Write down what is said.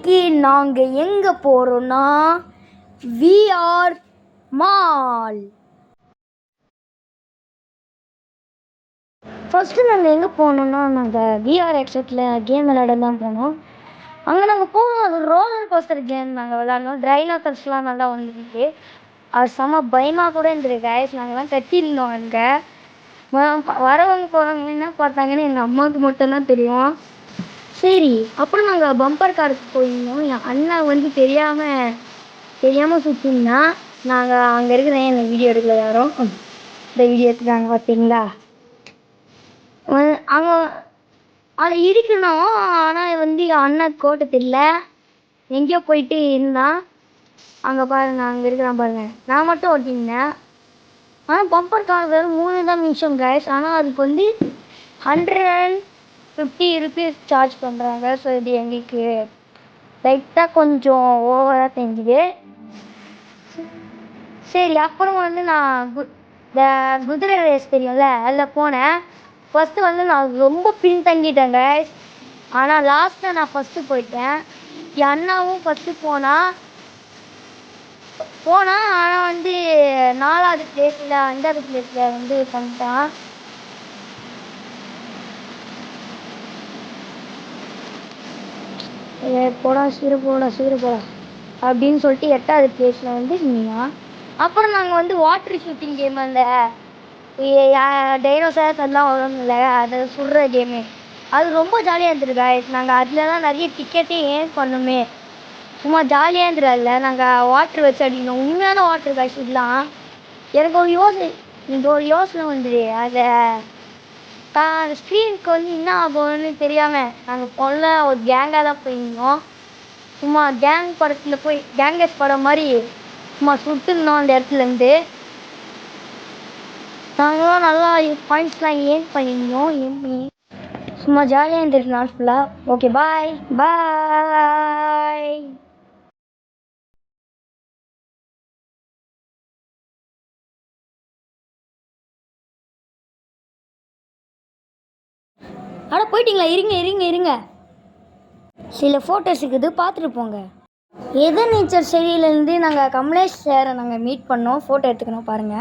இன்னைக்கு நாங்கள் எங்கே போகிறோன்னா விஆர் மால். ஃபஸ்ட்டு நாங்கள் எங்கே போனோம்னா நாங்கள் விஆர் ஹெட்செட்டில் கேம் விளையாட தான் போனோம். அங்கே நாங்கள் போனோம், அது ரோலர் கோஸ்டர் கேம் நாங்கள் விளையாடணும். டைனோசர்ஸ்லாம் நல்லா வந்துருக்கு. அது செம்ம பயமாக கூட இருந்தது கைஸ். நாங்கள்லாம் கட்டியிருந்தோம். அங்கே வரவங்க போகிறவங்க என்ன பார்த்தாங்கன்னு எங்கள் அம்மாவுக்கு மட்டும்தான் தெரியும். சரி, அப்புறம் நாங்கள் பம்பர் காருக்கு போயிருந்தோம். என் அண்ணன் வந்து தெரியாமல் சுற்றினா நாங்கள் அங்கே இருக்கிறேன். இந்த வீடியோ எடுக்கல யாரும். இந்த வீடியோ எடுத்துக்காங்க பார்த்தீங்களா? அங்கே அதை இருக்கணும். ஆனால் வந்து என் அண்ணன் கோட்டை தெரியல, எங்கேயோ போயிட்டு இருந்தான். அங்கே பாருங்க, அங்கே இருக்கிறான் பாருங்க. நான் மட்டும் ஓட்டியிருந்தேன். ஆனால் பம்பர் கார் வெறும் 3 தான் நிமிஷம் கைஸ். ஆனால் அதுக்கு வந்து 150 ருபீஸ் சார்ஜ் பண்ணுறாங்க. ஸோ இது எங்களுக்கு லைட்டாக கொஞ்சம் ஓவராக தெரிஞ்சுது. சரி, அப்புறம் வந்து நான் இந்த குதிரை ரேஸ் தெரியும்ல, அதில் போனேன். ஃபஸ்ட்டு வந்து நான் ரொம்ப பின்தங்கிட்டேன் கைஸ். ஆனால் லாஸ்ட்டில் நான் ஃபஸ்ட்டு போயிட்டேன். என் அண்ணாவும் ஃபஸ்ட்டு போனான். ஆனால் வந்து 4வது பிளேஸில் 5வது பிளேஸில் வந்து பண்ணிட்டான். போடா அப்படின்னு சொல்லிட்டு 8வது பிளேஸில் வந்து நின்னான். அப்புறம் நாங்கள் வந்து வாட்டர் ஷூட்டிங் கேம், அந்த டைனோசர்ஸ் எல்லாம் வரும்ல, அதை சுடுற கேமு, அது ரொம்ப ஜாலியாக இருந்துருக்கு கைஸ். நாங்கள் அதில் தான் நிறைய டிக்கெட்டே ஏன் பண்ணோமே. சும்மா ஜாலியாக இருந்துடாதுல, நாங்கள் வாட்ரு வச்சு அடிக்கணும். உண்மையான வாட்ரு கைஸ் இதெல்லாம். எனக்கு ஒரு யோசனை வந்துடு. அதை ஸ்க்ரீனுக்கு வந்து என்ன ஆகும்னு தெரியாமல் நாங்கள் ஒரு கேங்காக தான் போயிருந்தோம். சும்மா கேங்கஸ் படம் மாதிரி சும்மா சுட்டுருந்தோம். அந்த இடத்துலேருந்து நாங்களாம் நல்லா பாயிண்ட்ஸ்லாம் ஏன் பண்ணியிருந்தோம். சும்மா ஜாலியாக இருந்துருக்கு நாள் ஃபுல்லாக. ஓகே, பாய். போயிட்டீங்களா? இருங்க. சில ஃபோட்டோஸ் இருக்குது, பார்த்துட்டு போங்க. எது நேச்சர் ஸ்டைலேருந்து நாங்கள் கமலேஷ் சாரை மீட் பண்ணோம். ஃபோட்டோ எடுத்துக்கணும் பாருங்கள்.